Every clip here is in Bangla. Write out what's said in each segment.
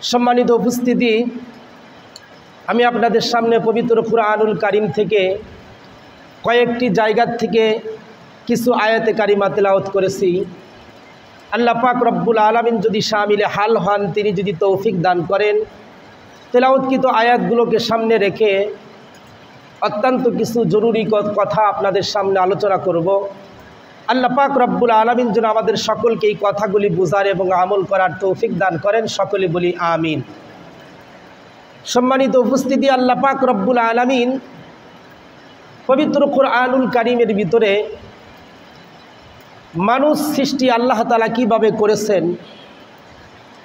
সম্মানিত উপস্থিতি, আমি আপনাদের সামনে পবিত্র কুরআনুল কারীম থেকে কয়েকটি জায়গা থেকে কিছু আয়াতে কারিমা তেলাওয়াত করেছি। আল্লাহ পাক রব্বুল আলামিন যদি শামিলে হাল হন, তিনি যদি তৌফিক দান করেন, তেলাওয়াতকৃত আয়াতগুলোকে সামনে রেখে অত্যন্ত কিছু জরুরি কথা আপনাদের সামনে আলোচনা করব। আল্লাহ পাক রব্বুল আলামিন যেন আমাদের সকলকে এই কথাগুলি বোঝার এবং আমল করার তৌফিক দান করেন। সকলে বলি আমিন। সম্মানিত উপস্থিতি, আল্লাহ পাক রব্বুল আলামিন পবিত্র কুরআনুল কারীমের ভিতরে মানুষ সৃষ্টি আল্লাহ তাআলা কীভাবে করেছেন,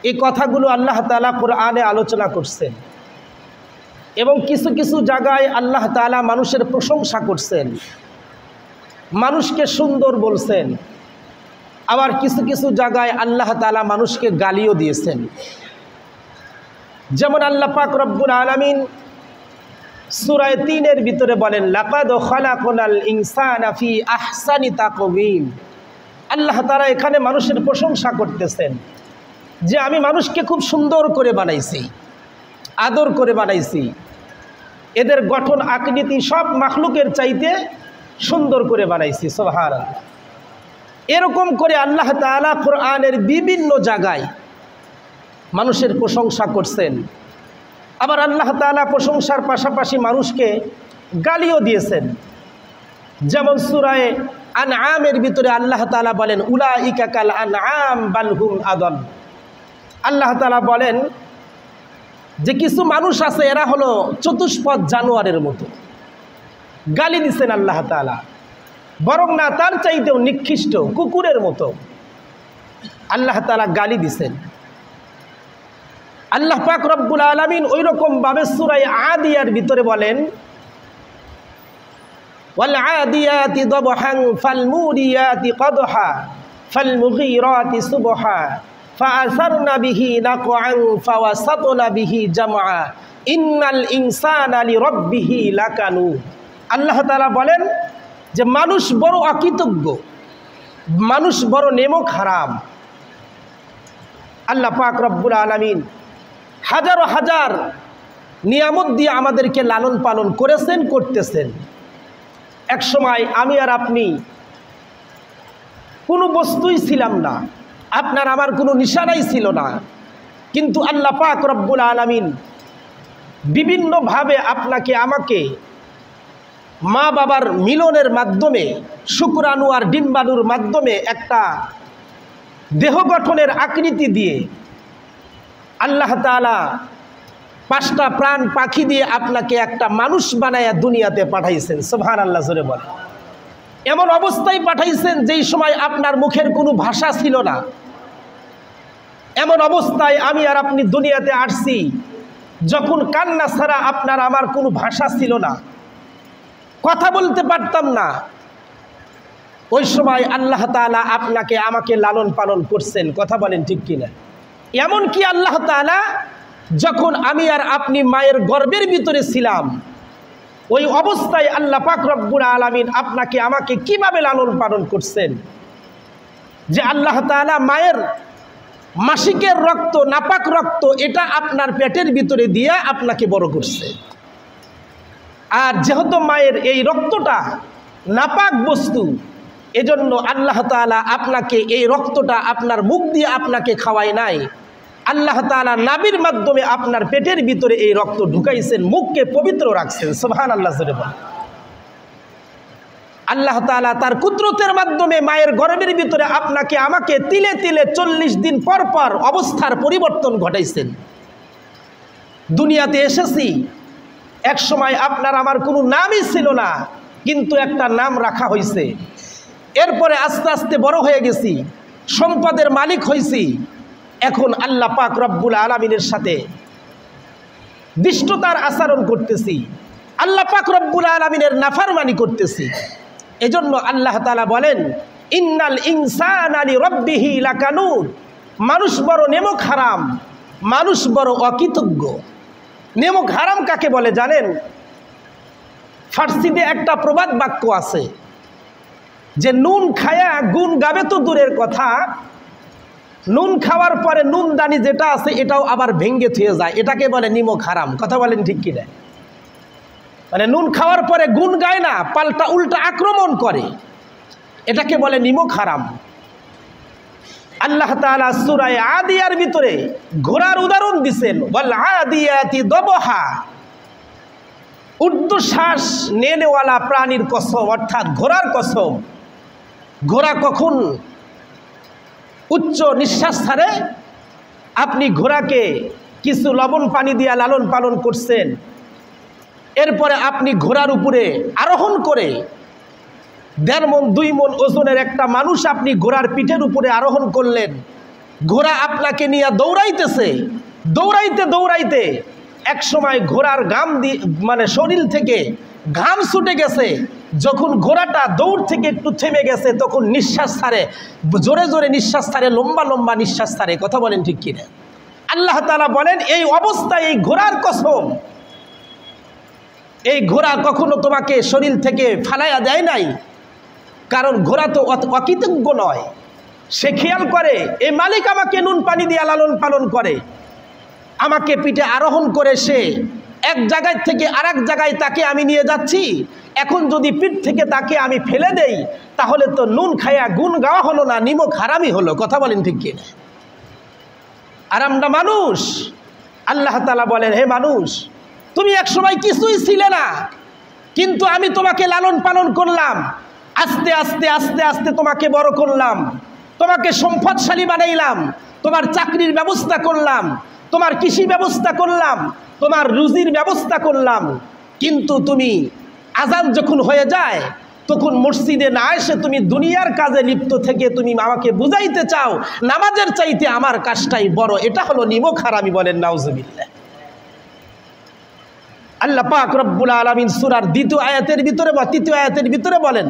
এই কথাগুলো আল্লাহ তাআলা কোরআনে আলোচনা করছেন এবং কিছু কিছু জায়গায় আল্লাহ তাআলা মানুষের প্রশংসা করছেন, মানুষকে সুন্দর বলছেন, আবার কিছু কিছু জায়গায় আল্লাহ তাআলা মানুষকে গালিও দিয়েছেন। যেমন আল্লাহ পাক রব্বুল আলামিন সূরা ৩-এর ভিতরে বলেন, লাকাদ খালাকনাল ইনসানা ফি আহসানি তাকওয়িম। আল্লাহ তাআলা এখানে মানুষের প্রশংসা করতেছেন যে আমি মানুষকে খুব সুন্দর করে বানাইছি, আদর করে বানাইছি, এদের গঠন আকৃতি সব মাখলুকের চাইতে সুন্দর করে বানাইছি। সুবহানাল্লাহ। এরকম করে আল্লাহ তাআলা কোরআনের বিভিন্ন জায়গায় মানুষের প্রশংসা করছেন। আবার আল্লাহ তাআলা প্রশংসার পাশাপাশি মানুষকে গালিও দিয়েছেন। যেমন সূরা আনআমের ভিতরে আল্লাহ তাআলা বলেন, উলাইকা কাল আনআম বাল হুম আদল। আল্লাহ তাআলা বলেন যে কিছু মানুষ আছে, এরা হলো চতুষ্পদ জানোয়ারের মতো। গালি দিচ্ছেন আল্লাহ তাআলা, বরং না তার চাইতেও নিকৃষ্ট কুকুরের মতো আল্লাহ তাআলা গালি দিচ্ছেন। আল্লাহ পাক রব্বুল আলামিন ওই রকম ভাবে সূরা আদিয়ার ভিতরে বলেন, ওয়াল আদিয়াতি দবহান ফাল মুরিয়াতি কদহা ফাল মুগীরাতি সুবহা ফাআসারনা বিহি নাকআন ফাওয়াসাতনা বিহি জামআ ইন্নাল ইনসানা লিরাব্বিহি লাকানু। আল্লাহ তাআলা বলেন যে মানুষ বড় অকৃতজ্ঞ, মানুষ বড় নেমক হারাম। আল্লাহ পাক রব্বুল আলামিন হাজারো হাজার নিয়ামত দিয়ে আমাদেরকে লালন পালন করেছেন, করতেছেন। এক সময় আমি আর আপনি কোনো বস্তুই ছিলাম না, আপনার আমার কোনো নিশানাই ছিল না, কিন্তু আল্লাহ পাক রব্বুল আলামিন বিভিন্নভাবে আপনাকে আমাকে মা বাবার মিলনের মাধ্যমে, শুক্রাণু আর ডিম্বাণুর মাধ্যমে একটা দেহ গঠনের আকৃতি দিয়ে আল্লাহ তাআলা 5টা প্রাণ পাখি দিয়ে আপনাকে একটা মানুষ বানায়া দুনিয়াতে পাঠাইছেন। সুবহানাল্লাহ জোরে বলেন। এমন অবস্থায় পাঠাইছেন যেই সময় আপনার মুখের কোনো ভাষা ছিল না। এমন অবস্থায় আমি আর আপনি দুনিয়াতে আসছি যখন কান্না ছাড়া আপনার আমার কোনো ভাষা ছিল না, কথা বলতে পারতাম না। ওই সময় আল্লাহ তাআলা আপনাকে আমাকে লালন পালন করছেন। কথা বলেন ঠিক কিনা? এমন কি আল্লাহ তাআলা যখন আমি আর আপনি মায়ের গর্ভের ভিতরে ছিলাম, ওই অবস্থায় আল্লাহ পাক রব্বুল আলামিন আপনাকে আমাকে কিভাবে লালন পালন করছেন, যে আল্লাহ তাআলা মায়ের মাসিকের রক্ত, নাপাক রক্ত, এটা আপনার পেটের ভিতরে দিয়ে আপনাকে বড় করছে। আর যেহেতু মায়ের এই রক্তটা নাপাক বস্তু, এজন্য আল্লাহ তাআলা আপনাকে এই রক্তটা আপনার মুখ দিয়ে আপনাকে খাওয়ায় নাই। আল্লাহ তাআলা নাভির মাধ্যমে আপনার পেটের ভিতরে এই রক্ত ঢুকাইছেন, মুখকে পবিত্র রাখছেন। সুবহানাল্লাহ জোরে বলেন। আল্লাহ তাআলা তার কুদরতের মাধ্যমে মায়ের গর্ভের ভিতরে আপনাকে আমাকে তিলে তিলে 40 দিন পর পর অবস্থার পরিবর্তন ঘটাইছেন। দুনিয়াতে এসেছি, এক সময় আপনার আমার কোনো নামই ছিল না, কিন্তু একটা নাম রাখা হয়েছে। এরপরে আস্তে আস্তে বড় হয়ে গেছি, সম্পদের মালিক হয়েছি। এখন আল্লাহ পাক রব্বুল আলামিনের সাথে দুষ্টতার আচরণ করতেছি, আল্লাহ পাক রব্বুল আলামিনের নাফরমানি করতেছি। এজন্য আল্লাহ তাআলা বলেন, ইন্নাল ইনসানা লিরাব্বিহি লাকানুন। মানুষ বড় নেমক হারাম, মানুষ বড় অকৃতজ্ঞ। নেমক হারাম কাকে বলে জানেন? ফার্সিতে একটা প্রবাদ বাক্য আছে যে নুন খায়া গুণ গাবে তো দূরের কথা, নুন খাওয়ার পরে নুন দানি যেটা আছে এটাও আবার ভেঙ্গে থুয়ে যায়, এটাকে বলে নিমক হারাম। কথা বলেন ঠিক কিনা? মানে নুন খাওয়ার পরে গুণ গায় না, পাল্টা উল্টা আক্রমণ করে, এটাকে বলে নিমক হারাম। আল্লাহ তাআলা সূরা আদিয়ার ভিতরে ঘোড়ার উদাহরণ দিয়েছেন, ওয়াল আদিয়াতি দবহা, ঊর্ধ্বশ্বাস নেওয়ালা প্রাণীর কসম, অর্থাৎ ঘোড়ার কসম। ঘোড়া কখন উচ্চ নিঃশ্বাস ছাড়ে? আপনি ঘোড়াকে কিছু লবণ পানি দিয়া লালন পালন করছেন, এরপরে আপনি ঘোড়ার উপরে আরোহণ করে 1.5 মণ 2 মণ ওজনের একটা মানুষ আপনি ঘোড়ার পিঠের উপরে আরোহণ করলেন। ঘোড়া আপনাকে নিয়ে দৌড়াইতেছে, দৌড়াইতে দৌড়াইতে এক সময় ঘোড়ার ঘাম মানে শরীর থেকে ঘাম ছুটে গেছে। যখন ঘোড়াটা দৌড় থেকে একটু থেমে গেছে তখন নিঃশ্বাস ছাড়ে, জোরে জোরে নিঃশ্বাস ছাড়ে, লম্বা লম্বা নিঃশ্বাস ছাড়ে। কথা বলেন ঠিক কিনা? আল্লাহ তাআলা বলেন এই অবস্থায় এই ঘোড়ার কসম, এই ঘোড়া কখনো তোমাকে শরীর থেকে ফালাইয়া দেয় নাই, কারণ ঘোড়া তো অকৃতজ্ঞ নয়। সে খেয়াল করে এই মালিক আমাকে নুন পানি দিয়ে লালন পালন করে, আমাকে পিঠে আরোহণ করে সে এক জায়গায় থেকে আরেক জায়গায় তাকে আমি নিয়ে যাচ্ছি, এখন যদি পিঠ থেকে তাকে আমি ফেলে দেই তাহলে তো নুন খাইয়া গুণ গাওয়া হলো না, নিমক হারামি হলো। কথা বলেন ঠিক কিনা? আর আমরা মানুষ, আল্লাহ তাআলা বলেন হে মানুষ, তুমি এক সময় কিছুই ছিলে না, কিন্তু আমি তোমাকে লালন পালন করলাম, আস্তে আস্তে আস্তে আস্তে তোমাকে বড় করলাম, তোমাকে সম্পদশালী বানাইলাম, তোমার চাকরির ব্যবস্থা করলাম, তোমার কৃষি ব্যবস্থা করলাম, তোমার রুজির ব্যবস্থা করলাম। কিন্তু তুমি আজান যখন হয়ে যায় তখন মসজিদে না এসে তুমি দুনিয়ার কাজে লিপ্ত থেকে তুমি আমাকে বুঝাইতে চাও নামাজের চাইতে আমার কাজটাই বড়। এটা হলো নিমক হারামি। বলেন নাউজুবিল্লাহ। আল্লাহ পাক রব্বুল আলামিন সূরার 2য় আয়াতের ভিতরে বা 3য় আয়াতের ভিতরে বলেন,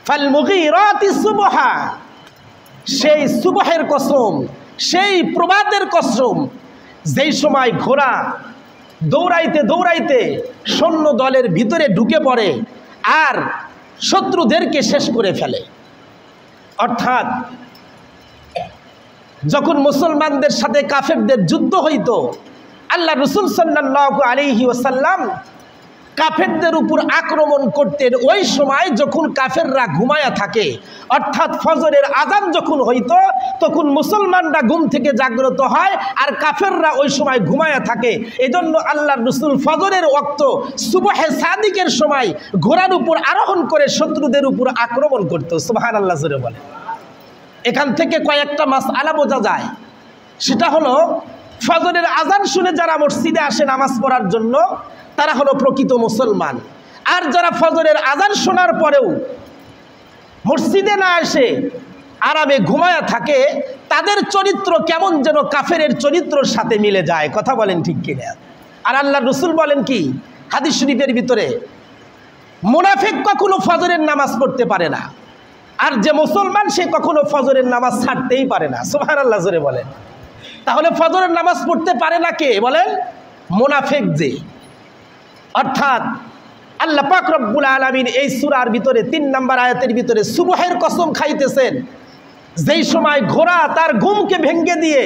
ফাল মুগীরাতি সুবহা, সেই সুবহের কসম, সেই প্রভাতের কসম, যেই সময় ঘোড়া দৌড়াইতে দৌড়াইতে সৈন্য দলের ভিতরে ঢুকে পড়ে আর শত্রুদেরকে শেষ করে ফেলে। অর্থাৎ যখন মুসলমানদের সাথে কাফেরদের যুদ্ধ হইত, আল্লাহ রাসূল সাল্লাল্লাহু আলাইহি ওয়াসাল্লাম কাফেরদের উপর আক্রমণ করতেন ওই সময় যখন কাফেররা ঘুমায়া থাকে। অর্থাৎ ফজরের আজান যখন হইতো তখন মুসলমানরা ঘুম থেকে জাগ্রত হয় আর কাফেররা ওই সময় ঘুমায়া থাকে। এজন্য আল্লাহর রাসূল ফজরের ওয়াক্ত সুবহে সাদিকের সময় ঘোড়ার উপর আরোহণ করে শত্রুদের উপর আক্রমণ করত। সুবহানাল্লাহ জোরে বলে। এখান থেকে কয়েকটা মাসআলা বোঝা যায়। সেটা হলো ফজরের আজান শুনে যারা মসজিদে আসে নামাজ পড়ার জন্য তারা হলো প্রকৃত মুসলমান, আর যারা ফজরের আজান শোনার পরেও মসজিদে না এসে আরামে ঘুমায়া থাকে তাদের চরিত্র কেমন যেন কাফেরের চরিত্রের সাথে মিলে যায়। কথা বলেন ঠিক কিনা? আর আল্লাহর রাসূল বলেন কি হাদিস শরীফের ভিতরে, মুনাফিক কখনো ফজরের নামাজ পড়তে পারে না, আর যে মুসলমান সে কখনো ফজরের নামাজ ছাড়তেই পারে না। সুবহানাল্লাহ জোরে বলেন। তাহলে ফজরের নামাজ পড়তে পারে না কে? বলেন মুনাফিক যে। অর্থাৎ আল্লাহ পাক রব্বুল আলামিন এই সূরার ভিতরে 3 নম্বর আয়াতের ভিতরে সুবহের কসম খাইতেছেন, যেই সময় ঘোড়া তার ঘুমকে ভেঙে দিয়ে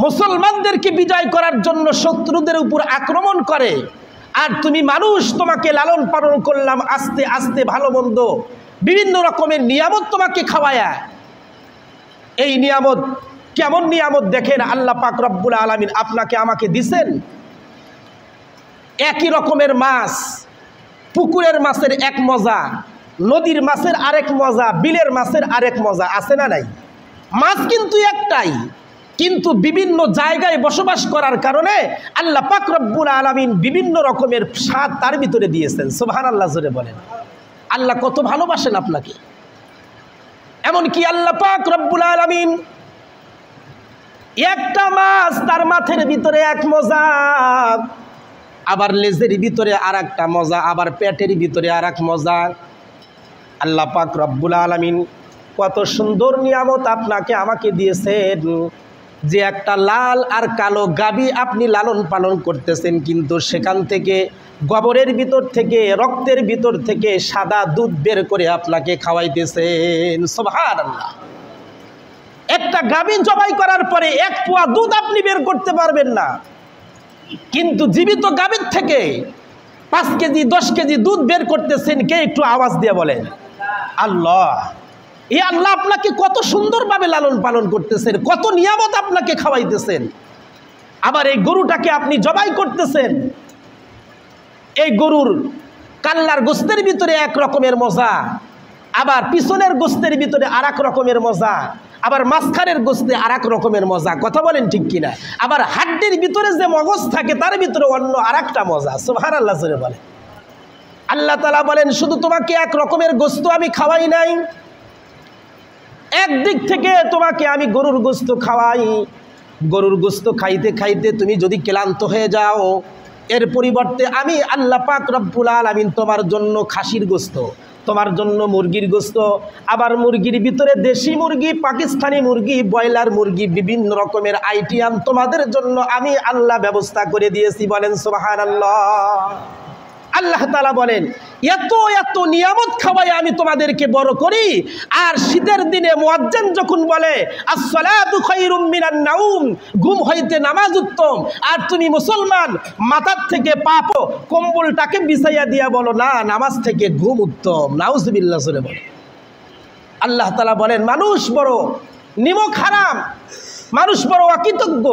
মুসলমানদেরকে বিজয় করার জন্য শত্রুদের উপর আক্রমণ করে, আর তুমি মানুষ, তোমাকে লালন পালন করলাম আস্তে আস্তে, ভালো মন্দ বিভিন্ন রকমের নিয়ামত তোমাকে খাওয়ায়া। এই নিয়ামত কেমন নিয়ামত দেখেন, আল্লাহ পাক রব্বুল আলামিন আপনাকে আমাকে দিছেন। একই রকমের মাছ, পুকুরের মাছের এক মজা, নদীর মাছের আরেক মজা, বিলের মাছের আরেক মজা, আছে না নাই? মাছ কিন্তু একটাই, কিন্তু বিভিন্ন জায়গায় বসবাস করার কারণে আল্লাহ পাক রব্বুল আলামিন বিভিন্ন রকমের স্বাদ তার ভিতরে দিয়েছেন। সুবহানাল্লাহ জোরে বলেন। আল্লাহ কত ভালোবাসেন আপনাকে। এমনকি আল্লাহ পাক রব্বুল আলামিন একটা মাছ তার মাথার ভিতরে এক মজা, আবার লেজের ভিতরে আর একটা মজা, আবার পেটের ভিতরে আর এক মজা। আল্লাহ পাক রব্বুল আলামিন কত সুন্দর নিয়ামত আপনাকে আমাকে দিয়েছেন, যে একটা লাল আর কালো গাভী আপনি লালন পালন করতেছেন, কিন্তু সেখান থেকে গোবরের ভিতর থেকে, রক্তের ভিতর থেকে সাদা দুধ বের করে আপনাকে খাওয়াইতেছেন। সুবহানাল্লাহ। একটা গাভী জবাই করার পরে 1 পোয়া দুধ আপনি বের করতে পারবেন না, কিন্তু জীবিত গাভীর থেকে 5 কেজি 10 কেজি দুধ বের করতেছেন কে? একটু আওয়াজ দিয়ে বলেন আল্লাহ। এই আল্লাহ আপনাকে কত সুন্দরভাবে লালন পালন করতেছেন, কত নিয়ামত আপনাকে খাওয়াইতেছেন। আবার এই গরুটাকে আপনি জবাই করতেছেন, এই গরুর কাল্লার গোস্তের ভিতরে এক রকমের মজা, আবার পিছনের গোস্তের ভিতরে আর এক রকমের মজা, আবার মাঝখানের গোস্তে আর এক রকমের মজা। কথা বলেন ঠিক কিনা? আবার হাড্ডির ভিতরে যে মগজ থাকে তার ভিতরে অন্য আর একটা মজা। সুবহানাল্লাহ জোরে বলে। আল্লাহ তাআলা বলেন শুধু তোমাকে এক রকমের গোস্ত আমি খাওয়াই নাই, একদিক থেকে তোমাকে আমি গরুর গোস্ত খাওয়াই। গরুর গোস্ত খাইতে খাইতে তুমি যদি ক্লান্ত হয়ে যাও, এর পরিবর্তে আমি আল্লাহ পাক রব্বুল আলামিন তোমার জন্য খাসির গোস্ত, তোমার জন্য মুরগির গোস্ত, আবার মুরগির ভিতরে দেশি মুরগি, পাকিস্তানি মুরগি, ব্রয়লার মুরগি, বিভিন্ন রকমের আইটেম তোমাদের জন্য আমি আল্লাহ ব্যবস্থা করে দিয়েছি। বলেন সুবহানাল্লাহ। আল্লাহ তাআলা বলেন এত এত নিয়ামত খাওয়াই আমি তোমাদেরকে বড় করি। আর শীতের দিনে মুয়াজ্জিন যখন বলে আসসালাতু খায়রুম মিনান নাউম, ঘুম হইতে নামাজ উত্তম, আর তুমি মুসলমান মাথার থেকে পাপো কম্বলটাকে বিছাইয়া দিয়া বলো না নামাজ থেকে ঘুম উত্তম, নাউজুবিল্লাহ বলে বলে। আল্লাহ তাআলা বলেন মানুষ বড় নিমক হারাম, মানুষ বড় অকৃতজ্ঞ,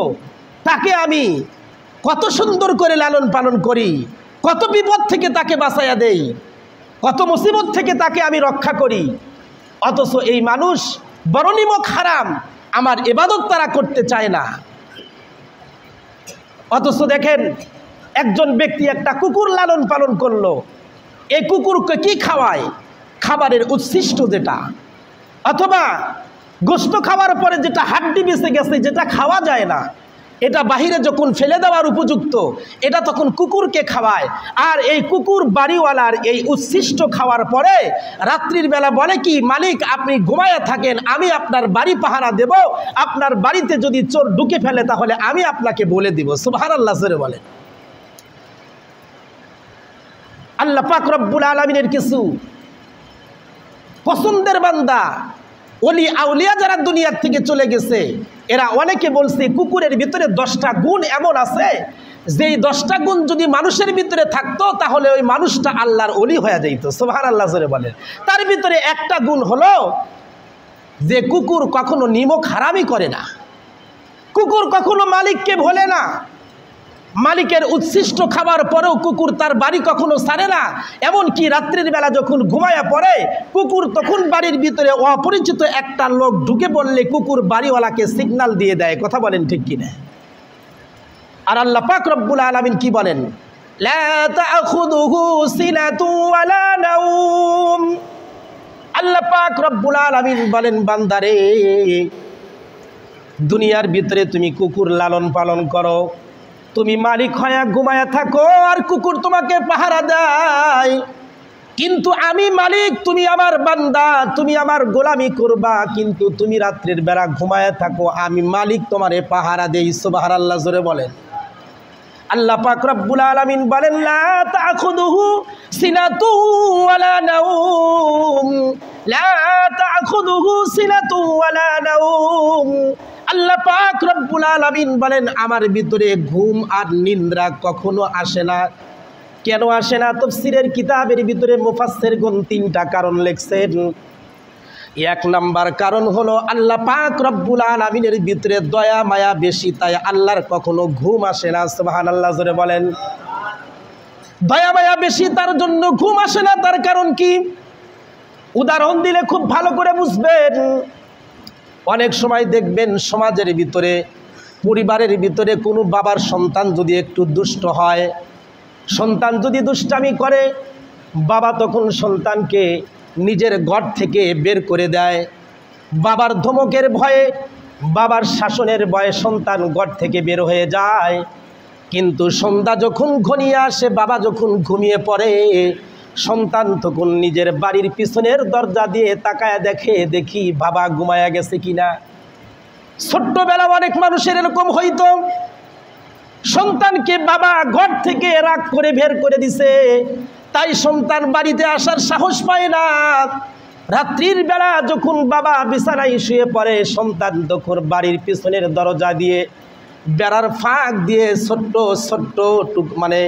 তাকে আমি কত সুন্দর করে লালন পালন করি, কত বিপদ থেকে তাকে বাঁচাইয়া দেই, কত মুসিবত থেকে তাকে আমি রক্ষা করি। অথচ এই মানুষ বড় নিমক হারাম, আমার ইবাদত তারা করতে চায় না। অথচ দেখেন একজন ব্যক্তি একটা কুকুর লালন পালন করলো, এই কুকুরকে কি খাওয়ায়? খাবারের উচ্ছিষ্ট যেটা, অথবা গোশত খাওয়ার পরে যেটা হাড্ডি বেঁচে গেছে, যেটা খাওয়া যায় না, এটা বাহিরে যখন ফেলে দেওয়ার উপযুক্ত, এটা তখন কুকুরকে খাওয়ায়। আর এই কুকুর বাড়িওয়ালার এই উচ্ছিষ্ট খাওয়ার পরে রাত্রির বেলা বলে কি, মালিক আপনি ঘুমায়া থাকেন, আমি আপনার বাড়ি পাহারা দেব, আপনার বাড়িতে যদি চোর ঢুকে ফেলে তাহলে আমি আপনাকে বলে দিব। সুবহানাল্লাহ জোরে বলেন। আল্লাহ পাক রব্বুল আলামিনের কিছু পছন্দের বান্দা ওলি আউলিয়া যারা দুনিয়ার থেকে চলে গেছে, এরা অনেকে বলছে কুকুরের ভিতরে 10টা গুণ এমন আছে, যেই 10টা গুণ যদি মানুষের ভিতরে থাকতো তাহলে ওই মানুষটা আল্লাহর ওলি হয়ে যাইত। সুবহানাল্লাহ জোরে বলেন। তার ভিতরে একটা গুণ হলো যে কুকুর কখনো নিমক হারামি করে না, কুকুর কখনো মালিককে ভোলে না, মালিকের উচ্ছিষ্ট খাবার পরেও কুকুর তার বাড়ি কখনো ছাড়ে না। এমনকি রাত্রির বেলা যখন ঘুমায়া পড়ে, কুকুর তখন বাড়ির ভিতরে অপরিচিত একটা লোক ঢুকে পড়লে কুকুর বাড়িওয়ালাকে সিগন্যাল দিয়ে দেয়। কথা বলেন ঠিক কিনা? আর আল্লাহ পাক রব্বুল আলামিন কি বলেন? লা তাখুযুহু সিনাতু ওয়ালা নাওম। আল্লাহ পাক রব্বুল আলামিন বলেন বান্দারে, দুনিয়ার ভিতরে তুমি কুকুর লালন পালন করো, তুমি মালিক হয়ে ঘুমায়া থাকো আর কুকুর তোমাকে পাহারা দেয়, কিন্তু আমি মালিক, তুমি আমার বান্দা, তুমি আমার গোলামি করবা, কিন্তু তুমি রাত্রির বেলা ঘুমায়া থাকো, আমি মালিক তোমারে পাহারা দেই। সুবহানাল্লাহ জোরে বলেন। আল্লাহ পাক রব্বুল আলামিন বলেন লা তাখুযুহু সিনাতু ওয়ালা নাওম, লা তাখুযুহু সিনাতু ওয়ালা নাওম। আল্লাহ পাক রব্বুল আলামিন বলেন আমার ভিতরে ঘুম আর নিদ্রা কখনো আসে না। কেন আসে না? তাফসীরের কিতাবের ভিতরে মুফাসসিরগণ 3টা কারণ লিখছেন। 1 নাম্বার কারণ হলো আল্লাহ পাক রব্বুল আলামিনের ভিতরে দয়া মায়া বেশি, তাই আল্লাহর কখনো ঘুম আসে না। সুবহানাল্লাহ জোরে বলেন। দয়া মায়া বেশি, তার জন্য ঘুম আসে না। তার কারণ কি? উদাহরণ দিলে খুব ভালো করে বুঝবেন। অনেক সময় দেখবেন সমাজের ভিতরে, পরিবারের ভিতরে কোনো বাবার সন্তান যদি একটু দুষ্ট হয়, সন্তান যদি দুষ্টামি করে, বাবা তখন সন্তানকে নিজের ঘর থেকে বের করে দেয়। বাবার ধমকের ভয়ে, বাবার শাসনের ভয়ে সন্তান ঘর থেকে বের হয়ে যায়। কিন্তু সন্ধ্যা যখন ঘনিয়ে আসে, বাবা যখন ঘুমিয়ে পড়ে, সন্তান তখন নিজের বাড়ির পিছনের দরজা দিয়ে তাকায় দেখে, দেখি বাবা ঘুমায়া গেছে কিনা। ছোট্টবেলা অনেক মানুষের এরকম হইতো, সন্তানকে বাবা ঘর থেকে রাগ করে বের করে দিছে, তাই সন্তান বাড়িতে আসার সাহস পায় না। রাত্রির বেলা যখন বাবা বিছানায় শুয়ে পড়ে, সন্তান তখন বাড়ির পিছনের দরজা দিয়ে বেড়ার ফাঁক দিয়ে ছোট্ট ছোট্ট মানে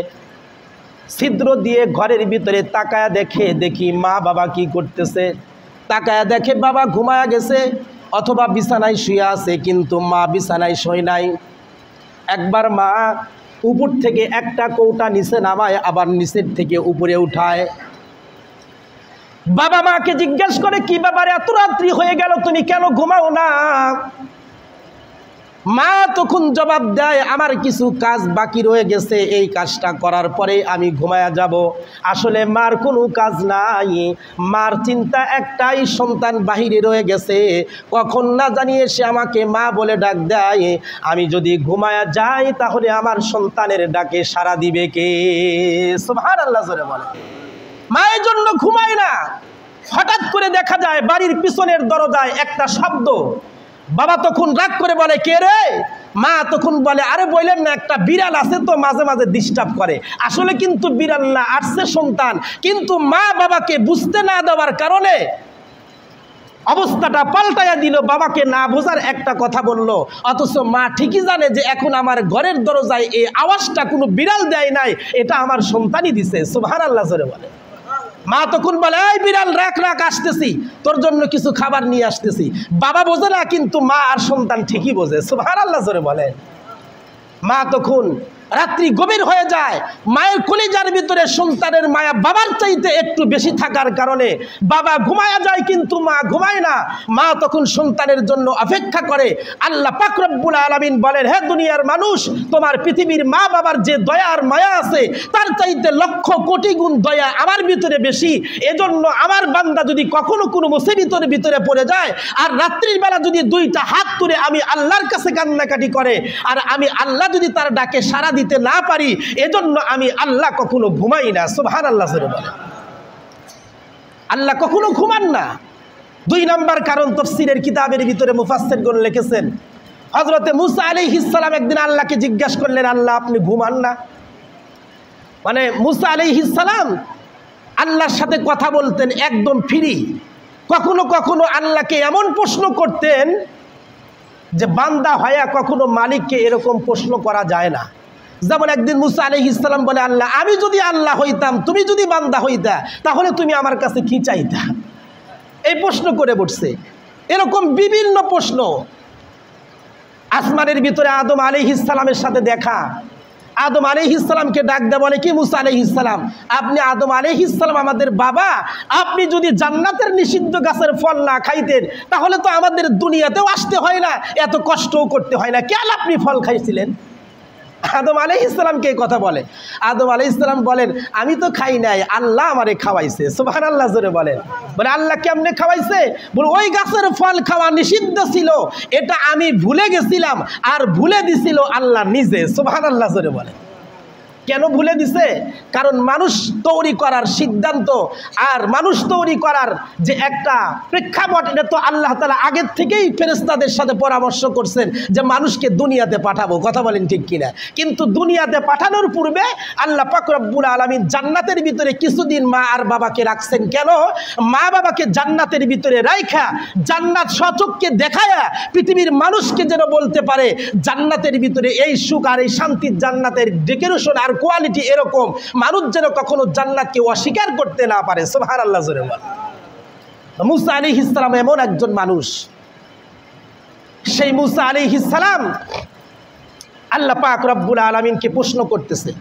ছিদ্র দিয়ে ঘরের ভিতরে তাকায়া দেখে, দেখি মা বাবা কি করতেছে। তাকায়া দেখে বাবা ঘুমায়া গেছে অথবা বিছানায় শুয়ে আছে, কিন্তু মা বিছানায় শোয় নাই। একবার মা উপর থেকে একটা কৌটা নিচে নামায়, আবার নিচের থেকে উপরে উঠায়। বাবা মাকে জিজ্ঞেস করে, কি ব্যাপারে এত রাত্রি হয়ে গেল, তুমি কেন ঘুমাও না? মা তখন জবাব দেয়, আমার কিছু কাজ বাকি রয়ে গেছে, এই কাজটা করার পরে আমি ঘুমায়া যাব। আসলে মার কোনো কাজ নাই, মার চিন্তা একটাই, সন্তান বাহিরে রয়ে গেছে, কখন না জানিয়ে সে আমাকে মা বলে ডাক দেয়। আমি যদি ঘুমায়া যাই তাহলে আমার সন্তানের ডাকে সাড়া দিবে কে? সুবহানাল্লাহ জোরে বলে। মায়ের জন্য ঘুমায় না। হঠাৎ করে দেখা যায় বাড়ির পিছনের দরজায় একটা শব্দ। বাবা তখন রাগ করে বলে, কে রে? মা তখন বলে, আরে বললেন না, একটা বিড়াল আছে তো মাঝে মাঝে ডিস্টার্ব করে। আসলে কিন্তু বিড়াল না, আসছে সন্তান। কিন্তু মা বাবাকে বুঝতে না দেওয়ার কারণে অবস্থাটা পাল্টাইয়া দিল, বাবাকে না বোঝার একটা কথা বলল। অথচ মা ঠিকই জানে যে এখন আমার ঘরের দরজায় এই আওয়াজটা কোনো বিড়াল দেয় নাই, এটা আমার সন্তানই দিছে। সুবহানাল্লাহ জোরে বলে। মা তখন বলে, এই বিড়াল রাখ রাখ, আসতেছি, তোর জন্য কিছু খাবার নিয়ে আসতেছি। বাবা বোঝে না, কিন্তু মা আর সন্তান ঠিকই বোঝে। সুবহানাল্লাহ জোরে বলে। মা তখন রাত্রি গভীর হয়ে যায়, মায়ের কলিজার ভিতরে সন্তানের মায়া বাবার চাইতে একটু বেশি থাকার কারণে বাবা ঘুমায়া যায়, কিন্তু মা ঘুমায় না। মা তখন সন্তানের জন্য অপেক্ষা করে। আল্লাহ পাক রব্বুল আলামিন বলেন, হে দুনিয়ার মানুষ, তোমার পৃথিবীর মা বাবার যে দয়া আর মায়া আছে তার চাইতে লক্ষ কোটি গুণ দয়া আমার ভিতরে বেশি। এজন্য আমার বান্দা যদি কখনো কোনো মুসিবতের ভিতরে পড়ে যায় আর রাত্রির বেলা যদি দুইটা হাত তুলে আমি আল্লাহর কাছে কান্নাকাটি করে, আর আমি আল্লাহ যদি তার ডাকে সাড়া দিতে না পারি, এজন্য আমি আল্লাহ কখনো ঘুমাই না। সুবহানাল্লাহ জোরে বলে। আল্লাহ কখনো ঘুমান না। দুই নাম্বার কারণ তাফসীরের কিতাবের ভিতরে মুফাসসিরগণ লিখেছেন, হযরতে মুসা আলাইহিস সালাম একদিন আল্লাহকে জিজ্ঞাসা করলেন, আল্লাহ আপনি ঘুমান না? মানে মুসা আলাইহিস সালাম আল্লাহর সাথে কথা বলতেন একদম ফ্রি। কখনো কখনো আল্লাহকে এমন প্রশ্ন করতেন যে বান্দা হয়া কখনো মালিককে এরকম প্রশ্ন করা যায় না। যেমন একদিন মুসা আলাইহিস সালাম বলে, আল্লাহ আমি যদি আল্লাহ হইতাম, তুমি যদি বান্দা হইতা, তাহলে তুমি আমার কাছে কি চাইতা? এই প্রশ্ন করে বসছে। এরকম বিভিন্ন প্রশ্ন। আসমানের ভিতরে আদম আলাইহিস সালামের সাথে দেখা। আদম আলাইহিস সালামকে ডাক দেয়, বলে কি মুসা আলাইহিস সালাম, আপনি আদম আলাইহিস সালাম আমাদের বাবা, আপনি যদি জান্নাতের নিষিদ্ধ গাছের ফল না খাইতেন তাহলে তো আমাদের দুনিয়াতেও আসতে হয় না, এত কষ্টও করতে হয় না, কেন আপনি ফল খাইছিলেন? আদম আলাইহিস সালামকে এই কথা বলে। আদম আলাইহিস সালাম বলেন, আমি তো খাই নাই, আল্লাহ আমারে খাওয়াইছে। সুবহানাল্লাহ জোরে বলেন। বলে আল্লাহ কেমনে খাওয়াইছে? বলে ওই গাছের ফল খাওয়া নিষিদ্ধ ছিল, এটা আমি ভুলে গেছিলাম, আর ভুলে দিছিল আল্লাহ নিজে। সুবহানাল্লাহ জোরে বলেন। কেন ভুলে দিছে? কারণ মানুষ তৈরি করার সিদ্ধান্ত আর মানুষ তৈরি করার যে একটা প্রেক্ষাপট, এটা তো আল্লাহ তাআলা আগের থেকেই ফেরেশতাদের সাথে পরামর্শ করছেন যে মানুষকে দুনিয়াতে পাঠাবো। কথা বলেন ঠিক কিনা? কিন্তু দুনিয়াতে পাঠানোর পূর্বে আল্লাহ পাক রব্বুল আলামিন জান্নাতের ভিতরে কিছুদিন মা আর বাবাকে রাখছেন। কেন? মা বাবাকে জান্নাতের ভিতরে রাইখা জান্নাত স্বচক্ষে দেখায়া পৃথিবীর মানুষকে যেন বলতে পারে জান্নাতের ভিতরে এই সুখ আর এই শান্তির, জান্নাতের ডেকোরেশন আর কোয়ালিটি এরকম, মানুষ যেন কখনো জান্নাতকে অস্বীকার করতে না পারে। সুবহানাল্লাহ জোরে বল। মুসা আলাইহিস সালাম এমন একজন মানুষ, সেই মুসা আলাইহিস সালাম আল্লাহ পাক রব্বুল আলামিনকে প্রশ্ন করতেছে।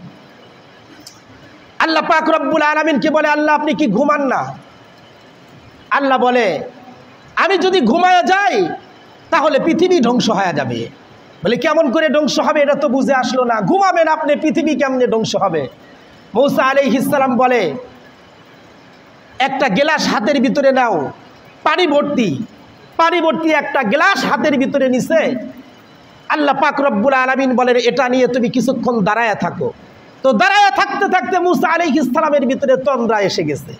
আল্লাহ পাক রব্বুল আলামিনকে বলে, আল্লাহ আপনি কি ঘুমান না? আল্লাহ বলে, আমি যদি ঘুমায়া যাই তাহলে পৃথিবী ধ্বংস হয়ে যাবে। বলে কেমন করে ধ্বংস হবে? এটা তো বুঝে আসলো না। ঘুমাবেন আপনি, পৃথিবী কেমনে ধ্বংস হবে? মুসা আলাইহিস সালাম বলে, একটা গ্লাস হাতের ভিতরে নাও, পানি ভর্তি একটা গ্লাস হাতের ভিতরে নিছে। আল্লাহ পাক রব্বুল আলামিন বলেন, এটা নিয়ে তুমি কিছুক্ষণ দাঁড়ায়া থাকো। তো দাঁড়ায়া থাকতে থাকতে মুসা আলাইহিস সালামের ভিতরে তন্দ্রা এসে গেছে,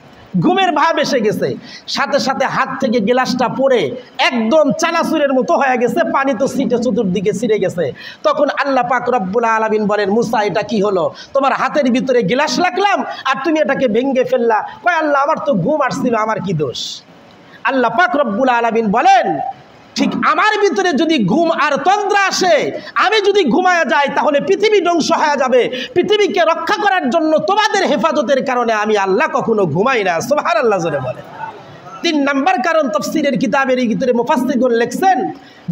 ঘুমের ভাব এসে গেছে। সাথে সাথে হাত থেকে গ্লাসটা পড়ে একদম চানাচুরের মতো হয়ে গেছে, পানি তো ছিটে চতুর্দিকে ছিঁড়ে গেছে। তখন আল্লাহ পাক রব্বুল আলামিন বলেন, মুসা এটা কি হলো? তোমার হাতের ভিতরে গ্লাস রাখলাম আর তুমি এটাকে ভেঙে ফেললা। কয় আল্লাহ আমার তো ঘুম আসছিল, আমার কি দোষ? আল্লাহ পাক রব্বুল আলামিন বলেন, ঠিক আমার ভিতরে যদি ঘুম আর তন্দ্রা আসে, আমি যদি ঘুমায়া যাই, তাহলে পৃথিবী ধ্বংস হয়ে যাবে। পৃথিবীকে রক্ষা করার জন্য তোমাদের হেফাজতের কারণে আমি আল্লাহ কখনো ঘুমাই না। সুবহানাল্লাহ জোরে বলে। 3 নাম্বার কারণ তাফসীরের কিতাবের ভিতরে মুফাসসিরগণ লিখছেন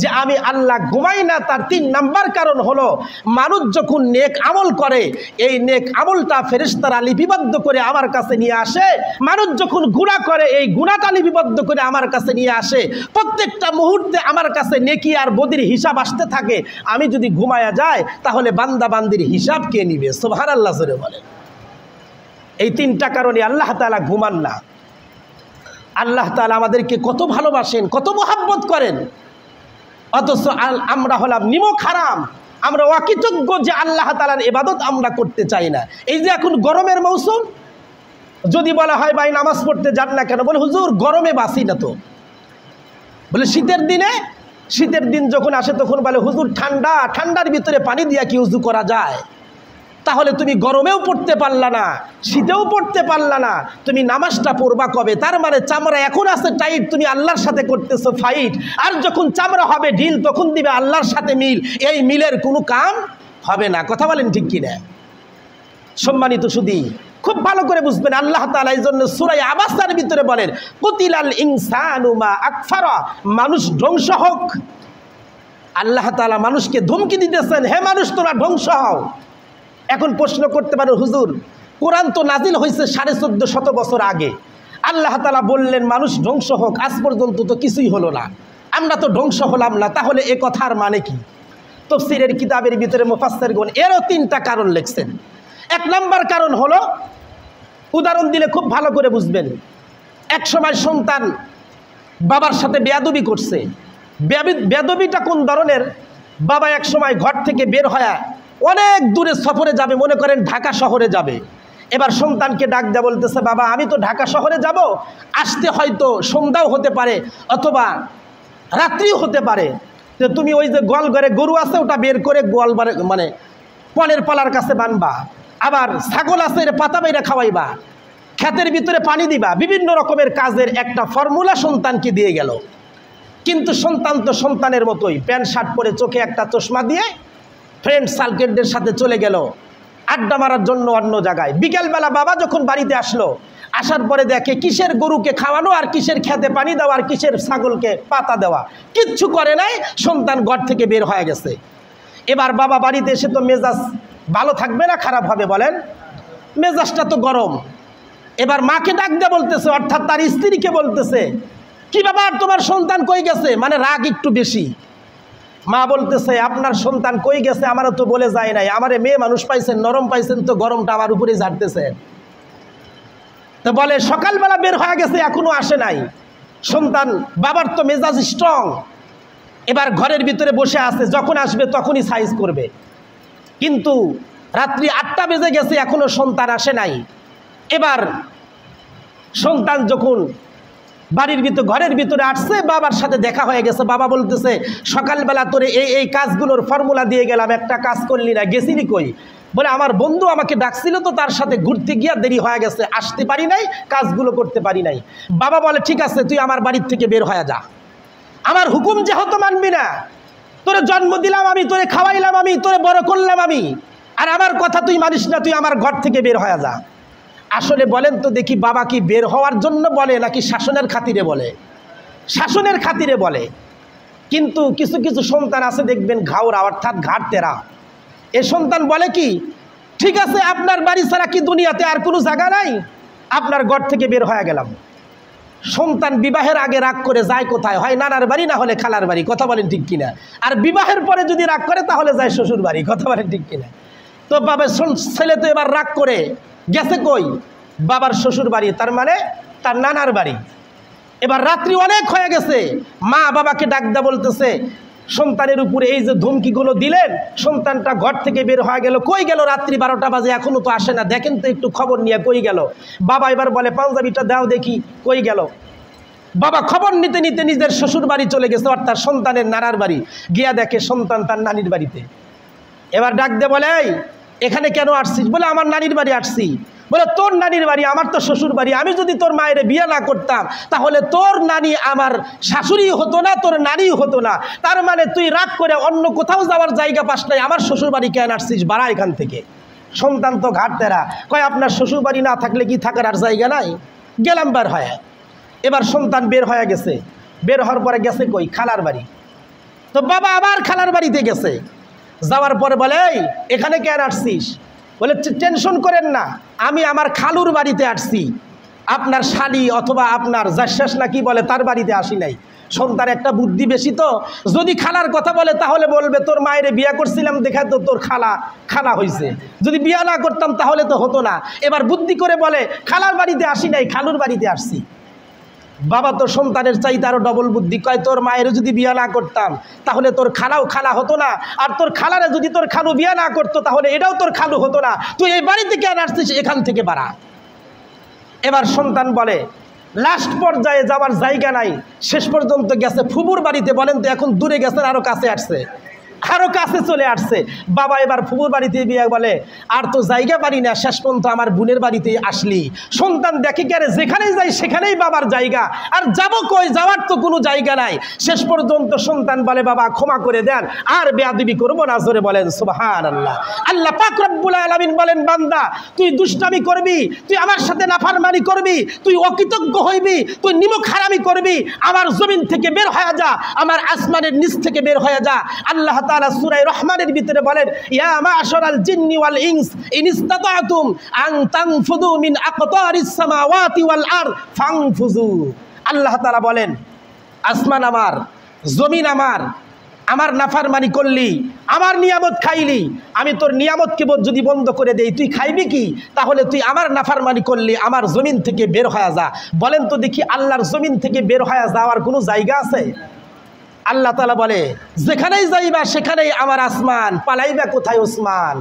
যে আমি আল্লাহ ঘুমাই না, তার 3 নাম্বার কারণ হলো মানুষ যখন নেক আমল করে, এই নেক আমলটা ফেরেশতারা লিপিবদ্ধ করে আমার কাছে নিয়ে আসে। মানুষ যখন গুনাহ করে, এই গুনাহটা লিপিবদ্ধ করে আমার কাছে নিয়ে আসে। প্রত্যেকটা মুহূর্তে আমার কাছে নেকি আর বদির হিসাব আসতে থাকে। আমি যদি ঘুমায়া যাই, তাহলে বান্দা বান্দির হিসাব কে নিবে? সুবহানাল্লাহ জোরে বলেন। এই 3টা কারণে আল্লাহ তাআলা ঘুমান না। আল্লাহ তাআলা আমাদেরকে কত ভালোবাসেন, কত মহব্বত করেন, অথচ আমরা হলাম নিমক হারাম। আমরা অকৃতজ্ঞ যে আল্লাহ তাআলার ইবাদত আমরা করতে চাই না। এই যে এখন গরমের মৌসুম, যদি বলা হয় ভাই নামাজ পড়তে যান না কেন, বলে হুজুর গরমে বাসি না তো। বলে শীতের দিন যখন আসে তখন বলে হুজুর ঠান্ডার ভিতরে পানি দিয়া কি উযু করা যায়? তাহলে তুমি গরমেও পড়তে পারলা না, শীতেও পড়তে পারলা না, তুমি নামাজটা পড়বা কবে? তার মানে চামড়া এখন আছে টাইট, তুমি আল্লাহর সাথে করতেছো ফাইট, আর যখন চামড়া হবে ঢিল তখন দিবে আল্লাহর সাথে মিল। এই মিলের কোনো কাম হবে না। কথা বলেন ঠিক কিনা? সম্মানিত সুধী, খুব ভালো করে বুঝবেন, আল্লাহ তাআলা এই জন্য সূরা আবাসার ভিতরে বলেন কুতিলাল ইনসানু মা আকফারা, মানুষ ধ্বংস হোক। আল্লাহ তাআলা মানুষকে ধমকি দিতেছেন, হে মানুষ তোরা ধ্বংস হও। এখন প্রশ্ন করতে পারেন, হুজুর কোরআন তো নাজিল হয়েছে 1450 বছর আগে, আল্লাহ তাআলা বললেন মানুষ ধ্বংস হোক, আজ পর্যন্ত তো কিছুই হলো না, আমরা তো ধ্বংস হলাম না, তাহলে এ কথার মানে কি? তাফসীরের কিতাবের ভিতরে মুফাসসিরগণ এরও 3টা কারণ লিখছেন। 1 নাম্বার কারণ হলো, উদাহরণ দিলে খুব ভালো করে বুঝবেন। এক সময় সন্তান বাবার সাথে বেয়াদবি করছে। বেয়াদবিটা কোন ধরনের? বাবা এক সময় ঘর থেকে বের হয়ে অনেক দূরে সফরে যাবে, মনে করেন ঢাকা শহরে যাবে। এবার সন্তানকে ডাক দেয়া বলতেছে, বাবা আমি তো ঢাকা শহরে যাব, আসতে হয়তো সন্ধ্যাও হতে পারে অথবা রাত্রিও হতে পারে, তো তুমি ওই যে গোয়ালঘরে গরু আছে ওটা বের করে গোয়ালঘরে মানে পনের পালার কাছে বানবা, আবার ছাগল আছে এর পাতা বাইরে খাওয়াইবা, ক্ষেতের ভিতরে পানি দিবা, বিভিন্ন রকমের কাজের একটা ফর্মুলা সন্তানকে দিয়ে গেল। কিন্তু সন্তান তো সন্তানের মতোই, প্যান্ট শার্ট পরে চোখে একটা চশমা দিয়ে ফ্রেন্ড সার্কেলদের সাথে চলে গেল আড্ডা মারার জন্য অন্য জায়গায়। বিকেলবেলা বাবা যখন বাড়িতে আসলো, আসার পরে দেখে কিসের গরুকে খাওয়ানো আর কিসের খেতে পানি দেওয়া আর কিসের ছাগলকে পাতা দেওয়া, কিচ্ছু করে নাই। সন্তান ঘর থেকে বের হয়ে গেছে। এবার বাবা বাড়িতে এসে তো মেজাজ ভালো থাকবে না খারাপ হবে বলেন? মেজাজটা তো গরম। এবার মাকে ডাক দিয়ে বলতেছে, অর্থাৎ তার স্ত্রীকে বলতেছে, কি বাবা তোমার সন্তান কই গেছে? মানে রাগ একটু বেশি। মা বলতেছে, আপনার সন্তান কই গেছে আমারও তো বলে যায় নাই, আমারে মেয়ে মানুষ পাইছেন, নরম পাইছেন, তো গরমটা আমার উপরে ঝাড়তেছেন। তো বলে সকালবেলা বের হয়ে গেছে এখনো আসে নাই। সন্তান বাবার তো মেজাজ স্ট্রং, এবার ঘরের ভিতরে বসে আছে, যখন আসবে তখনই সাইজ করবে। কিন্তু রাত্রি 8টা বেজে গেছে এখনো সন্তান আসে নাই। এবার সন্তান যখন ঘরের ভিতরে আসছে, বাবার সাথে দেখা হয়ে গেছে। বাবা বলতেছে, সকালবেলা তোরে এই কাজগুলোর ফর্মুলা দিয়ে গেলাম, একটা কাজ করলি না, গেছিলি কই? বলে আমার বন্ধু আমাকে ডাকছিল তো তার সাথে ঘুরতে গিয়া দেরি হয়ে গেছে, আসতে পারি নাই, কাজগুলো করতে পারি নাই। বাবা বলে, ঠিক আছে তুই আমার বাড়ির থেকে বের হয়ে যা, আমার হুকুম যেহেতু মানবি না, তোরে জন্ম দিলাম আমি, তোরে খাওয়াইলাম আমি, তোরে বড় করলাম আমি, আর আমার কথা তুই মানিস না, তুই আমার ঘর থেকে বের হয়ে যা। আসলে বলেন তো দেখি, বাবা কি বের হওয়ার জন্য বলে নাকি শাসনের খাতিরে বলে? শাসনের খাতিরে বলে। কিন্তু কিছু কিছু সন্তান আছে দেখবেন ঘাওড়া, অর্থাৎ ঘাট তেরা। এ সন্তান বলে কি, ঠিক আছে আপনার বাড়ি ছাড়া কি দুনিয়াতে আর কোনো জায়গা নাই, আপনার ঘর থেকে বের হয়ে গেলাম। সন্তান বিবাহের আগে রাগ করে যায় কোথায়? হয় নানার বাড়ি, না হলে খালার বাড়ি। কথা বলেন ঠিক কিনা? আর বিবাহের পরে যদি রাগ করে তাহলে যায় শ্বশুর বাড়ি। কথা বলেন ঠিক কিনা? তো বাবার ছেলে তো এবার রাগ করে গেছে কই? বাবার শ্বশুর বাড়ি, তার মানে তার নানার বাড়ি। এবার রাত্রি অনেক হয়ে গেছে, মা বাবাকে ডাক দা বলতেছে, সন্তানের উপরে এই যে ধমকিগুলো দিলেন, সন্তানটা ঘর থেকে বের হয়ে গেল, কই গেল? রাত্রি 12টা বাজে এখনো তো আসে না, দেখেন তো একটু খবর নিয়ে কই গেল? বাবা এবার বলে, পাঞ্জাবিটা দাও দেখি, কই গেল? বাবা খবর নিতে নিতে নিজের শ্বশুর বাড়ি চলে গেছে, অর্থাৎ সন্তানের নানার বাড়ি। গিয়া দেখে সন্তান তার নানির বাড়িতে। এবার ডাক দে বলে, এই এখানে কেন আসছিস? বলে আমার নানির বাড়ি আসছি। বলে তোর নানির বাড়ি, আমার তো শ্বশুর বাড়ি, আমি যদি তোর মায়ের বিয়ে না করতাম তাহলে তোর নানি আমার শাশুড়ি হতো না, তোর নানিও হতো না। তার মানে তুই রাগ করে অন্য কোথাও যাওয়ার জায়গা পাস নাই, আমার শ্বশুর বাড়ি কেন আসছিস, বাড়া এখান থেকে। সন্তান তো ঘাটতেরা, কয় আপনার শ্বশুর বাড়ি না থাকলে কি থাকার আর জায়গা নাই? গেলাম বের হয়। এবার সন্তান বের হয়ে গেছে, বের হওয়ার পরে গেছে কই, খালার বাড়ি। তো বাবা আবার খালার বাড়িতে গেছে, যাওয়ার পরে বলে এই এখানে কেন আসছিস? বলে টেনশন করেন না, আমি আমার খালুর বাড়িতে আসছি, আপনার শালি অথবা আপনার জাশ্বাস না কি বলে তার বাড়িতে আসি নাই। সন্তান একটা বুদ্ধি বেশি, তো যদি খালার কথা বলে তাহলে বলবে তোর মায়ের বিয়া করছিলাম দেখা তো তোর খালা হয়েছে, যদি বিয়া না করতাম তাহলে তো হতো না। এবার বুদ্ধি করে বলে খালার বাড়িতে আসি নাই, খালুর বাড়িতে আসছি। বাবা তো সন্তানের চাইতে আরো ডবল বুদ্ধি, কয় তোর মায়ের যদি বিয়া না করতাম তাহলে তোর খালাও খালা হতো না, আর তোর খালারে যদি তোর খালু বিয়া না করতো তাহলে এটাও তোর খালু হতো না, তুই এই বাড়িতে কেন আসছিস, এখান থেকে বাড়া। এবার সন্তান বলে লাস্ট পর্যায়ে যাওয়ার জায়গা নাই, শেষ পর্যন্ত গেছে ফুবুর বাড়িতে। বলেন তো এখন দূরে গেছেন আরো কাছে আসছে, আরো কাছে চলে আসছে। বাবা এবার ফুবুর বাড়িতে বিয়ে বলে আর তো জায়গা পারি না, শেষ পর্যন্ত আমার বোনের বাড়িতে আসলি। সন্তান দেখে কি আরে যেখানেই যাই সেখানেই বাবার জায়গা, আর যাব কই, যাওয়ার তো কোনো জায়গা নাই। শেষ পর্যন্ত সন্তান বলে বাবা ক্ষমা করে দেন, আর বেয়াদবি করবো না। জোরে বলেন সুবহানাল্লাহ। আল্লাহ পাক রব্বুল আলামিন বলেন বান্দা তুই দুষ্টামি করবি, তুই আমার সাথে নাফরমানি করবি, তুই অকৃতজ্ঞ হইবি, তুই নিমক হারামি করবি, আমার জমিন থেকে বের হয়ে যা, আমার আসমানের নিচ থেকে বের হয়ে যা। আল্লাহ তাআলা সূরা রহমানের ভিতরে বলেন ইয়া মাশারাল জিন্নি ওয়াল ইনস ইন ইসতাতাতুম আন তানফুযু মিন আকতারিস সামাওয়াতি ওয়াল আরদ ফানফুযু। আল্লাহ তাআলা বলেন আসমান আমার, জমিন আমার, আমার নাফরমানি করলি, আমার নিয়ামত খাইলি, আমি তোর নিয়ামতকে যদি বন্ধ করে দেই তুই খাইবি কি? তাহলে তুই আমার নাফরমানি করলি, আমার জমিন থেকে বের হয়ে যা। বলেন তো দেখি আল্লাহর জমিন থেকে বের হয়ে যাওয়ার কোনো জায়গা আছে? আল্লাহ তাআলা বলে যেখানেই যাইবা সেখানেই আমার আসমান, পালাইবা কোথায় ওসমান?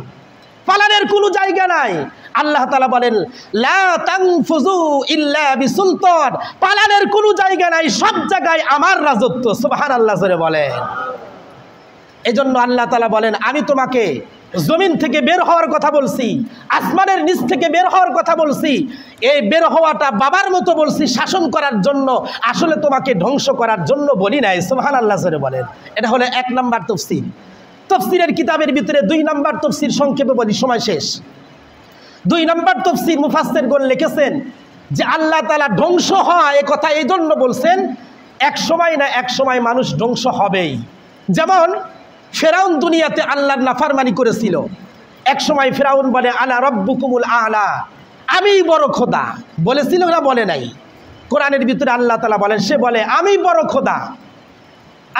পালানের কোনো জায়গা নাই। আল্লাহ তাআলা বলেন লা তানফুযু ইল্লা বিসুলতান, পালানের কোনো জায়গা নাই, সব জায়গায় আমার রাজত্ব। সুবহানাল্লাহ জোরে বলেন। এজন্য আল্লাহ তাআলা বলেন আমি তোমাকে জমিন থেকে বের হওয়ার কথা বলছি, আসমানের নিচ থেকে বের হওয়ার কথা বলছি। এই বের হওয়াটা বাবার মতো বলছি শাসন করার জন্য, আসলে তোমাকে ধ্বংস করার জন্য বলি নাই। সুবহানাল্লাহ জোরে বলেন। এটা হলো 1 নাম্বার তাফসীর। তাফসীরের কিতাবের ভিতরে 2 নাম্বার তাফসীর সংক্ষেপে বলি, সময় শেষ। 2 নাম্বার তাফসীর মুফাসসিরগণ লিখেছেন যে আল্লাহ তাআলা ধ্বংস হওয়া এ কথা এই জন্য বলছেন এক সময় না এক সময় মানুষ ধ্বংস হবেই। যেমন ফেরাউন দুনিয়াতে আল্লাহর নাফরমানি করেছিল, এক সময় ফেরাউন বলে আনা রব্বুকুমুল আলা, আমি বড় খোদা। বলেছিল না বলে নাই? কোরআনের ভিতরে আল্লাহ তাআলা বলেন সে বলে আমি বড় খোদা।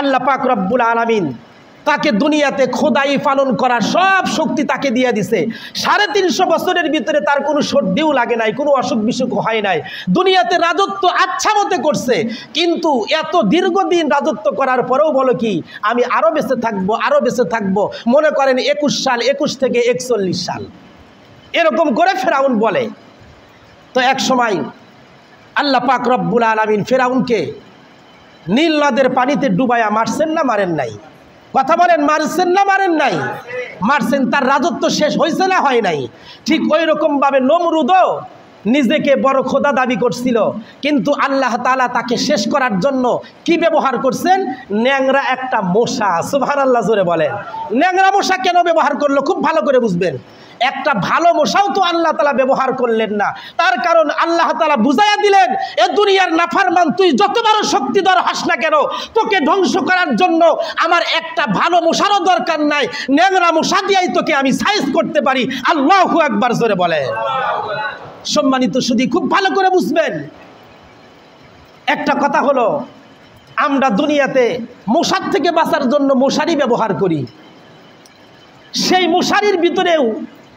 আল্লাহ পাক রব্বুল আলামিন তাকে দুনিয়াতে খোদাই পালন করার সব শক্তি তাকে দিয়ে দিছে। 350 বছরের ভিতরে তার কোনো সর্দিও লাগে নাই, কোনো অসুখ বিসুখ হয় নাই। দুনিয়াতে রাজত্ব আচ্ছা মতে করছে, কিন্তু এত দীর্ঘদিন রাজত্ব করার পরেও বলো কি আমি আরও বেঁচে থাকবো, আরও বেঁচে থাকবো। মনে করেন 21 সাল, 21 থেকে 41 সাল এরকম করে ফেরাউন বলে। তো এক সময় আল্লাহ পাক রব্বুল আলামিন ফেরাউনকে নীল নদের পানিতে ডুবাইয়া মারছেন না মারেন নাই? কথা বলেন, মারছেন না মারেন নাই? মারছেন। তার রাজত্ব শেষ হয়েছে না হয় নাই? ঠিক ওই রকমভাবে নমরুদও নিজেকে বড় খোদা দাবি করছিল, কিন্তু আল্লাহ তাআলা তাকে শেষ করার জন্য কি ব্যবহার করছেন? ন্যাংরা একটা মশা। সুবহানাল্লাহ জোরে বলেন। ন্যাংরা মশা কেন ব্যবহার করলো খুব ভালো করে বুঝবেন। একটা ভালো মশাও তো আল্লাহ তাআলা ব্যবহার করলেন না। তার কারণ আল্লাহ তাআলা বুঝাইয়া দিলেন এ দুনিয়ার নাফরমান তুই যত বড় শক্তিধর হস না কেন, তোকে ধ্বংস করার জন্য আমার একটা ভালো মশারও দরকার নাই, ন্যাংরা মশা দিয়েই তোকে আমি সাইজ করতে পারি। আল্লাহু আকবার জোরে বলেন। সম্মানিত শুধু খুব ভালো করে বুঝবেন, একটা কথা হলো আমরা দুনিয়াতে মশার থেকে বাঁচার জন্য মশারি ব্যবহার করি, সেই মশারির ভিতরেও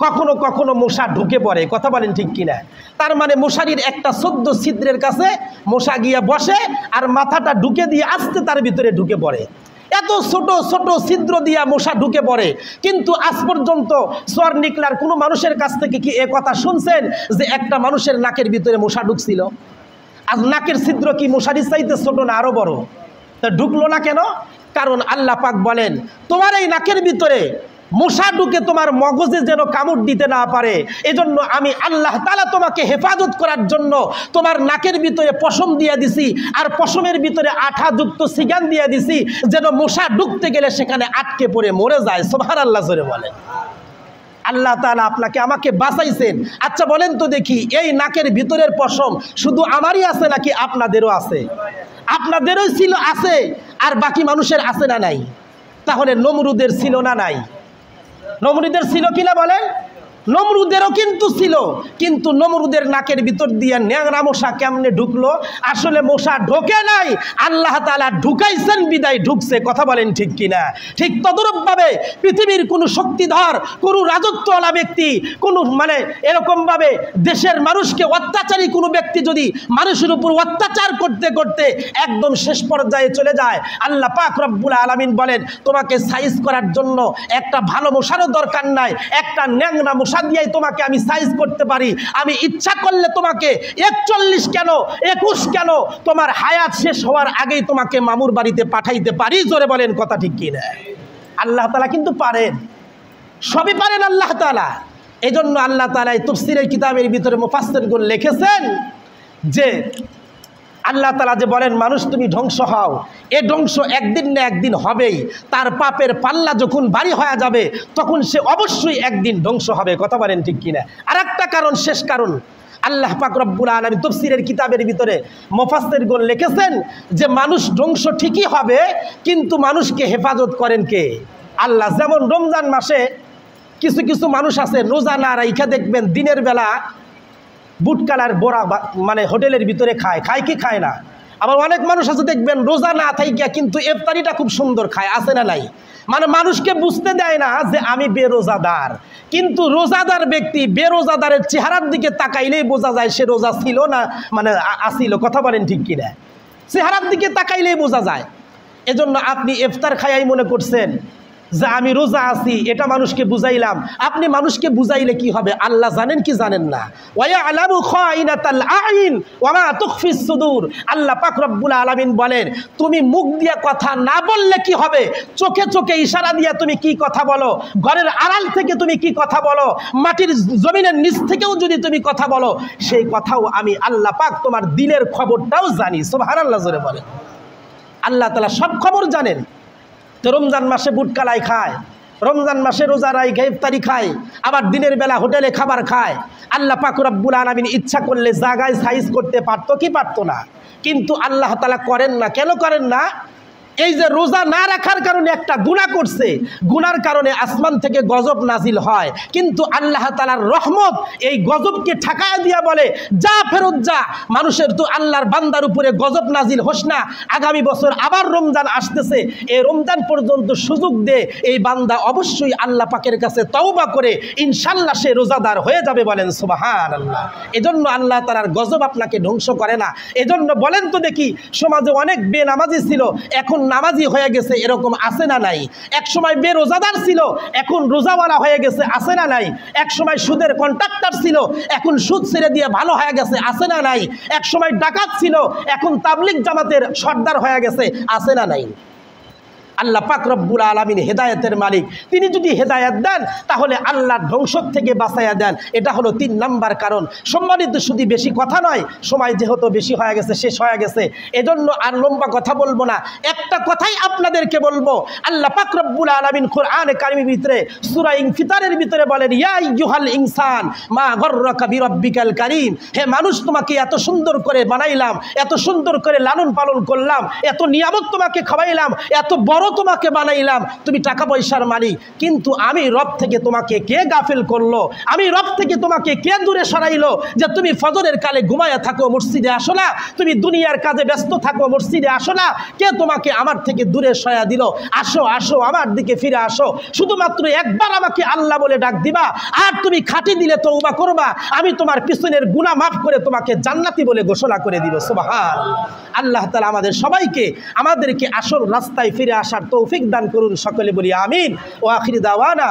কখনো কখনো মশা ঢুকে পড়ে। কথা বলেন ঠিক কিনা? তার মানে মশারির একটা 14 ছিদ্রের কাছে মশা গিয়ে বসে আর মাথাটা ঢুকে দিয়ে আস্তে তার ভিতরে ঢুকে পড়ে। এত ছোট ছোট ছিদ্র দিয়া মশা ঢুকে পড়ে, কিন্তু আজ পর্যন্ত সর নিকলার কোনো মানুষের কাছ থেকে কি এ কথা শুনছেন যে একটা মানুষের নাকের ভিতরে মশা ঢুকছিল? আজ নাকের ছিদ্র কি মশারির চাইতে ছোট না আরো বড়? তা ঢুকলো না কেন? কারণ আল্লাহ পাক বলেন তোমার এই নাকের ভিতরে মশা ঢুকে তোমার মগজে যেন কামড় দিতে না পারে, এজন্য আমি আল্লাহ তাআলা তোমাকে হেফাজত করার জন্য তোমার নাকের ভিতরে পশম দিয়ে দিছি, আর পশমের ভিতরে আঠাযুক্ত সিগান দিয়ে দিছি, যেন মশা ঢুকতে গেলে সেখানে আটকে পড়ে মরে যায়। সুবহানাল্লাহ জোরে বলেন। আল্লাহ তাআলা আপনাকে আমাকে বাঁচাইছেন। আচ্ছা বলেন তো দেখি, এই নাকের ভিতরের পশম শুধু আমারই আছে নাকি আপনাদেরও আছে? আপনাদেরও ছিল, আছে, আর বাকি মানুষের আছে না নাই? তাহলে নমরুদের ছিল না নাই? নমরুদের ছিল কিনা বলেন? নমরুদেরও কিন্তু ছিল, কিন্তু নমরুদের নাকের ভিতর দিয়ে ন্যাংরা মশা কেমনে ঢুকলো? আসলে মশা ঢোকে নাই, আল্লাহ তাআলা ঢুকাইছেন বিদায় ঢুকছে। কথা বলেন ঠিক কিনা? ঠিক তদরূপভাবে পৃথিবীর কোনো শক্তিধর, কোনো রাজত্বওয়ালা ব্যক্তি, কোনো এরকমভাবে দেশের মানুষকে অত্যাচারী কোনো ব্যক্তি যদি মানুষের উপর অত্যাচার করতে করতে একদম শেষ পর্যায়ে চলে যায়, আল্লাহ পাক রব্বুল আলামিন বলেন তোমাকে সাইজ করার জন্য একটা ভালো মশারও দরকার নাই, একটা ন্যাংরা মশা দিয়েই তোমাকে আমি সাইজ করতে পারি। আমি ইচ্ছা করলে তোমাকে 41 কেন 21 কেন তোমার হায়াত শেষ হওয়ার আগেই তোমাকে মামুর বাড়িতে পাঠাইতে পারি। জোরে বলেন কথা ঠিক কিনা? আল্লাহ তাআলা কিন্তু পারেন, সবই পারেন আল্লাহ তাআলা। এই জন্য আল্লাহ তাআলা এই তাফসীরের কিতাবের ভিতরে মুফাসসিরগণ লিখেছেন যে আল্লাহ তাআলা যে বলেন মানুষ তুমি ধ্বংস হও, এ ধ্বংস একদিন না একদিন হবেই। তার পাপের পাল্লা যখন ভারী হয়ে যাবে তখন সে অবশ্যই একদিন ধ্বংস হবে। কথা বলেন ঠিক কিনা? আর একটা কারণ, শেষ কারণ, আল্লাহ পাক রব্বুল আলামিন তাফসীরের কিতাবের ভিতরে মুফাসসিরগণ লিখেছেন যে মানুষ ধ্বংস ঠিকই হবে, কিন্তু মানুষকে হেফাজত করেন কে? আল্লাহ। যেমন রমজান মাসে কিছু কিছু মানুষ আছে রোজা না রাইখা দেখবেন দিনের বেলা বুট কালার বড়া হোটেলের ভিতরে খায় কি খায় না? আবার অনেক মানুষ আছে দেখবেন রোজা না থাইকা কিন্তু ইফতারিটা খুব সুন্দর খায়, আছে না নাই? মানুষকে বুঝতে দেয় না যে আমি বেরোজাদার, কিন্তু রোজাদার ব্যক্তি বেরোজাদারের চেহারার দিকে তাকাইলেই বোঝা যায় সে রোজা ছিল না আসিল। কথা বলেন ঠিক কিনা? চেহারার দিকে তাকাইলেই বোঝা যায়। এজন্য আপনি ইফতার খায়াই মনে করছেন যে আমি রোজা আছি, এটা মানুষকে বুঝাইলাম। আপনি মানুষকে বুঝাইলে কি হবে? আল্লাহ জানেন কি জানেন না? ওয়ায়ালামু খাইনাতাল আইন ওয়া মা তুখফিস সুদূর। আল্লাহ পাক রব্বুল আলামিন বলেন তুমি মুখ দিয়া কথা না বললে কি হবে? চোখে চোখে ইশারা দিয়া তুমি কি কথা বলো, ঘরের আড়াল থেকে তুমি কি কথা বলো, মাটির জমিনের নিচ থেকেও যদি তুমি কথা বলো, সেই কথাও আমি আল্লাহ পাক তোমার দিলের খবরটাও জানি। সুবহানাল্লাহ জোরে বলেন। আল্লাহ তাআলা সব খবর জানেন। তো রমজান মাসে বুট কালাই খায়, রমজান মাসে রোজা রাইখা ইফতারি খায়, আবার দিনের বেলা হোটেলে খাবার খায়। আল্লাহ পাক রব্বুল আলামিন ইচ্ছা করলে জায়গায় সাইজ করতে পারতো কি পারতো না? কিন্তু আল্লাহ তাআলা করেন না। কেন করেন না? এই যে রোজা না রাখার কারণে একটা গুনাহ করছে, গুনার কারণে আসমান থেকে গজব নাজিল হয়, কিন্তু আল্লাহ তাআলার রহমত এই গজবকে ঠেকায় দিয়া বলে যা ফেরত যা, মানুষের তো আল্লাহর বান্দার উপরে গজব নাজিল হোস না, আগামী বছর আবার রমজান আসতেছে, এই রমজান পর্যন্ত সুযোগ দে, এই বান্দা অবশ্যই আল্লাহ পাকের কাছে তওবা করে ইনশাল্লাহ সে রোজাদার হয়ে যাবে। বলেন সুবহানাল্লাহ। এজন্য আল্লাহ তাআলার গজব আপনাকে ধ্বংস করে না। এজন্য বলেন তো দেখি, সমাজে অনেক বেনামাজি ছিল এখন নামাজি হয়ে গেছে, এরকম আছে না নাই? এক সময় বেরোজাদার ছিল এখন রোজাওয়ালা হয়ে গেছে, আছে না নাই? এক সময় সুদের কন্ট্রাক্টর ছিল এখন সুদ ছেড়ে দিয়ে ভালো হয়ে গেছে, আছে না নাই? এক সময় ডাকাত ছিল এখন তাবলিগ জামাতের সর্দার হয়ে গেছে, আছে না নাই? আল্লাহ পাক রব্বুল আলামিন হেদায়েতের মালিক। তিনি যদি হেদায়েত দেন তাহলে আল্লাহর ধ্বংস থেকে বাঁচাইয়া দেন। এটা হলো 3 নাম্বার কারণ। সম্মানিত শুধু বেশি কথা নয়, সময় যেহেতু বেশি হয়ে গেছে, শেষ হয়ে গেছে, এজন্য আর লম্বা কথা বলবো না। একটা কথাই আপনাদেরকে বলবো, আল্লাহ পাক রব্বুল আলামিন কোরআনে কারিমের ভিতরে সূরা ইনফিতারের ভিতরে বলেন ইয়া আইয়ুহাল ইনসান মা গররাকা বিরাব্বিকাল কারীম। হে মানুষ, তোমাকে এত সুন্দর করে বানাইলাম, এত সুন্দর করে লালন পালন করলাম, এত নিয়ামত তোমাকে খাওয়াইলাম, এত বড় তোমাকে বানাইলাম, তুমি টাকা পয়সার মালিক, কিন্তু আমি রব থেকে তোমাকে কে গাফিল করলো? আমি রব থেকে তোমাকে কে দূরে সরাইলো? যে তুমি ফজরের কালে ঘুমায়া থাকো, মসজিদে আসো না, তুমি দুনিয়ার কাজে ব্যস্ত থাকো, মসজিদে আসো না, কে তোমাকে আমার থেকে দূরে সরাইয়া দিল? আসো আসো, আমার দিকে ফিরে আসো, শুধুমাত্র একবার আমাকে আল্লাহ বলে ডাক দিবা, আর তুমি খাঁটি দিলে তওবা করবা, আমি তোমার পিছনের গুনাহ মাফ করে তোমাকে জান্নাতি বলে ঘোষণা করে দিব। সুবহানাল্লাহ। আল্লাহ তাআলা আমাদের সবাইকে আমাদেরকে আসল রাস্তায় ফিরে আসার তৌফিক দান করুন। সকলে বলি আমিন। ওয়া আখির দাওয়ানা।